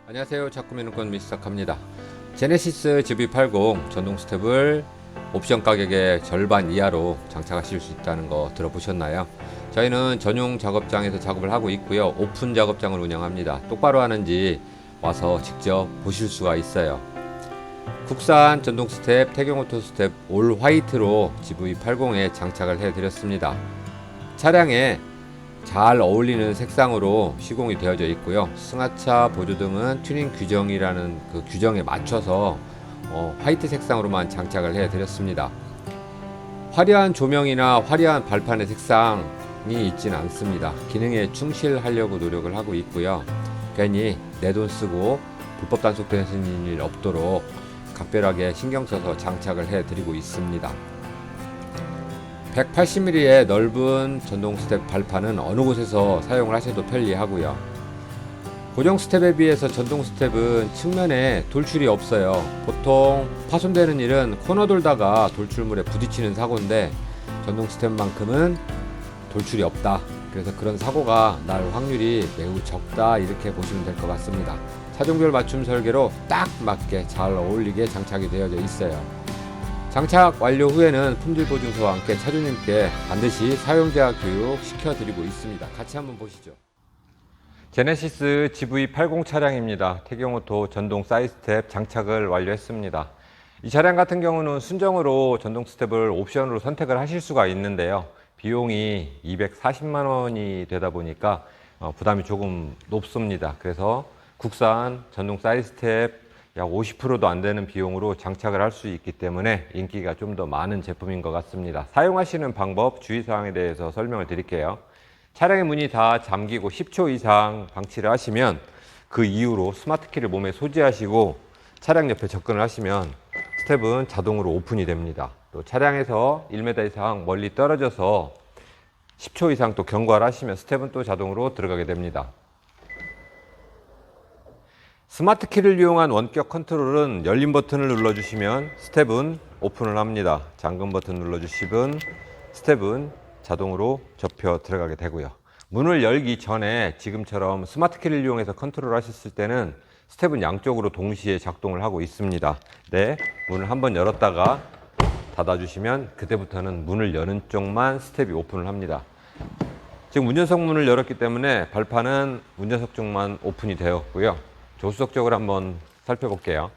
안녕하세요. 자꾸미는권 시작합니다. 제네시스 GV80 전동 스텝을 옵션 가격의 절반 이하로 장착하실 수 있다는 거 들어보셨나요? 저희는 전용 작업장에서 작업을 하고 있고요. 오픈 작업장을 운영합니다. 똑바로 하는지 와서 직접 보실 수가 있어요. 국산 전동 스텝, 태경오토 스텝 올 화이트로 GV80에 장착을 해드렸습니다. 차량에 잘 어울리는 색상으로 시공이 되어져 있고요. 승하차 보조등은 튜닝 규정이라는 그 규정에 맞춰서 화이트 색상으로만 장착을 해 드렸습니다. 화려한 조명이나 화려한 발판의 색상이 있지는 않습니다. 기능에 충실하려고 노력을 하고 있고요. 괜히 내 돈 쓰고 불법 단속되는 일 없도록 각별하게 신경 써서 장착을 해 드리고 있습니다. 180mm의 넓은 전동 스텝 발판은 어느 곳에서 사용을 하셔도 편리하고요. 고정 스텝에 비해서 전동 스텝은 측면에 돌출이 없어요. 보통 파손되는 일은 코너 돌다가 돌출물에 부딪히는 사고인데 전동 스텝만큼은 돌출이 없다. 그래서 그런 사고가 날 확률이 매우 적다, 이렇게 보시면 될 것 같습니다. 차종별 맞춤 설계로 딱 맞게 잘 어울리게 장착이 되어져 있어요. 장착 완료 후에는 품질 보증서와 함께 차주님께 반드시 사용자 교육 시켜드리고 있습니다. 같이 한번 보시죠. 제네시스 GV80 차량입니다. 태경오토 전동 사이드 스텝 장착을 완료했습니다. 이 차량 같은 경우는 순정으로 전동 스텝을 옵션으로 선택을 하실 수가 있는데요. 비용이 240만 원이 되다 보니까 부담이 조금 높습니다. 그래서 국산 전동 사이드 스텝 약 50%도 안 되는 비용으로 장착을 할 수 있기 때문에 인기가 좀 더 많은 제품인 것 같습니다. 사용하시는 방법, 주의사항에 대해서 설명을 드릴게요. 차량의 문이 다 잠기고 10초 이상 방치를 하시면 그 이후로 스마트 키를 몸에 소지하시고 차량 옆에 접근을 하시면 스텝은 자동으로 오픈이 됩니다. 또 차량에서 1m 이상 멀리 떨어져서 10초 이상 또 경과를 하시면 스텝은 또 자동으로 들어가게 됩니다. 스마트 키를 이용한 원격 컨트롤은 열린 버튼을 눌러주시면 스텝은 오픈을 합니다. 잠금 버튼 눌러주시면 스텝은 자동으로 접혀 들어가게 되고요. 문을 열기 전에 지금처럼 스마트 키를 이용해서 컨트롤 하셨을 때는 스텝은 양쪽으로 동시에 작동을 하고 있습니다. 네, 문을 한번 열었다가 닫아주시면 그때부터는 문을 여는 쪽만 스텝이 오픈을 합니다. 지금 운전석 문을 열었기 때문에 발판은 운전석 쪽만 오픈이 되었고요. 조수석 쪽을 한번 살펴볼게요.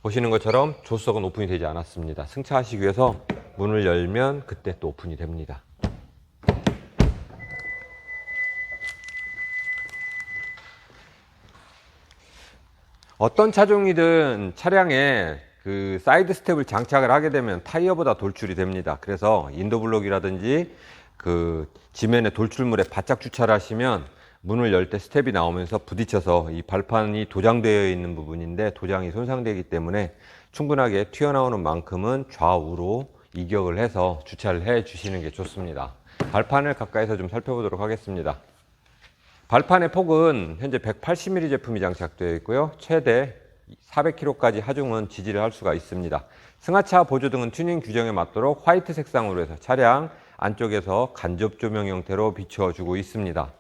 보시는 것처럼 조수석은 오픈이 되지 않았습니다. 승차하시기 위해서 문을 열면 그때 또 오픈이 됩니다. 어떤 차종이든 차량에 그 사이드 스텝을 장착을 하게 되면 타이어보다 돌출이 됩니다. 그래서 인도블록이라든지 그 지면에 돌출물에 바짝 주차를 하시면 문을 열 때 스텝이 나오면서 부딪혀서 이 발판이 도장되어 있는 부분인데 도장이 손상되기 때문에 충분하게 튀어나오는 만큼은 좌우로 이격을 해서 주차를 해 주시는 게 좋습니다. 발판을 가까이서 좀 살펴보도록 하겠습니다. 발판의 폭은 현재 180mm 제품이 장착되어 있고요. 최대 400kg까지 하중은 지지를 할 수가 있습니다. 승하차 보조등은 튜닝 규정에 맞도록 화이트 색상으로 해서 차량 안쪽에서 간접 조명 형태로 비추어주고 있습니다.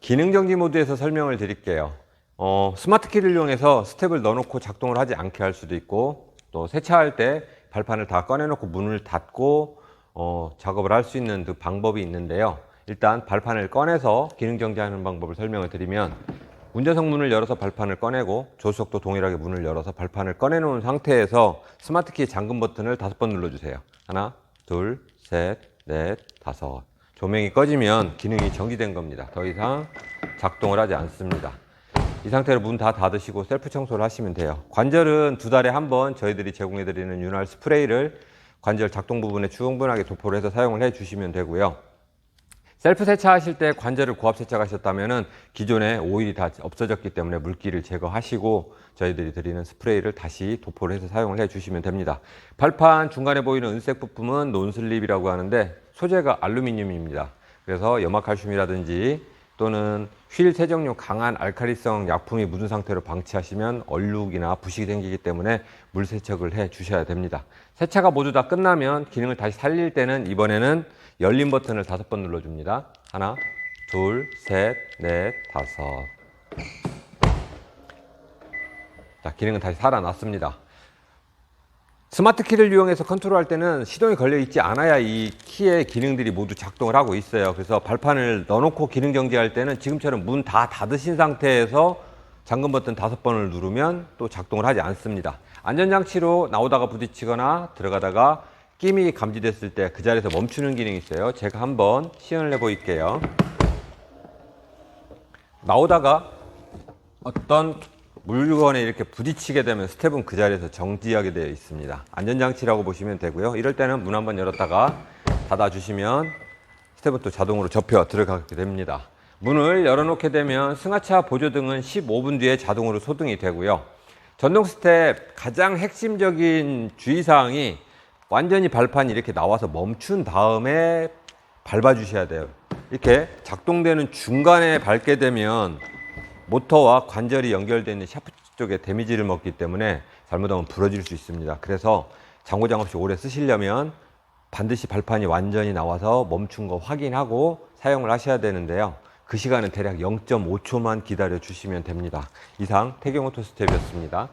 기능 정지 모드에서 설명을 드릴게요. 스마트 키를 이용해서 스텝을 넣어놓고 작동을 하지 않게 할 수도 있고, 또 세차할 때 발판을 다 꺼내놓고 문을 닫고 작업을 할 수 있는 그 방법이 있는데요. 일단 발판을 꺼내서 기능 정지하는 방법을 설명을 드리면, 운전석 문을 열어서 발판을 꺼내고 조수석도 동일하게 문을 열어서 발판을 꺼내놓은 상태에서 스마트 키 잠금 버튼을 5번 눌러주세요. 하나, 둘, 셋, 넷, 다섯. 조명이 꺼지면 기능이 정지된 겁니다. 더 이상 작동을 하지 않습니다. 이 상태로 문 다 닫으시고 셀프 청소를 하시면 돼요. 관절은 2달에 한 번 저희들이 제공해드리는 윤활 스프레이를 관절 작동 부분에 충분하게 도포를 해서 사용을 해 주시면 되고요. 셀프 세차하실 때 관절을 고압 세차하셨다면 기존에 오일이 다 없어졌기 때문에 물기를 제거하시고 저희들이 드리는 스프레이를 다시 도포를 해서 사용을 해 주시면 됩니다. 발판 중간에 보이는 은색 부품은 논슬립이라고 하는데 소재가 알루미늄입니다. 그래서 염화칼슘이라든지 또는 휠 세정용 강한 알칼리성 약품이 묻은 상태로 방치하시면 얼룩이나 부식이 생기기 때문에 물 세척을 해 주셔야 됩니다. 세차가 모두 다 끝나면 기능을 다시 살릴 때는 이번에는 열린 버튼을 5번 눌러줍니다. 하나, 둘, 셋, 넷, 다섯. 자, 기능은 다시 살아났습니다. 스마트 키를 이용해서 컨트롤할 때는 시동이 걸려 있지 않아야 이 키의 기능들이 모두 작동을 하고 있어요. 그래서 발판을 넣어놓고 기능 정지할 때는 지금처럼 문 다 닫으신 상태에서 잠금 버튼 5번을 누르면 또 작동을 하지 않습니다. 안전장치로 나오다가 부딪히거나 들어가다가 끼미 감지됐을 때 그 자리에서 멈추는 기능이 있어요. 제가 한번 시연을 해 보일게요. 나오다가 어떤 물건에 이렇게 부딪히게 되면 스텝은 그 자리에서 정지하게 되어 있습니다. 안전장치라고 보시면 되고요. 이럴 때는 문 한번 열었다가 닫아주시면 스텝은 또 자동으로 접혀 들어가게 됩니다. 문을 열어놓게 되면 승하차 보조등은 15분 뒤에 자동으로 소등이 되고요. 전동 스텝 가장 핵심적인 주의사항이 완전히 발판이 이렇게 나와서 멈춘 다음에 밟아주셔야 돼요. 이렇게 작동되는 중간에 밟게 되면 모터와 관절이 연결되어 있는 샤프트 쪽에 데미지를 먹기 때문에 잘못하면 부러질 수 있습니다. 그래서 장고장 없이 오래 쓰시려면 반드시 발판이 완전히 나와서 멈춘 거 확인하고 사용을 하셔야 되는데요. 그 시간은 대략 0.5초만 기다려 주시면 됩니다. 이상 태경오토 스텝이었습니다.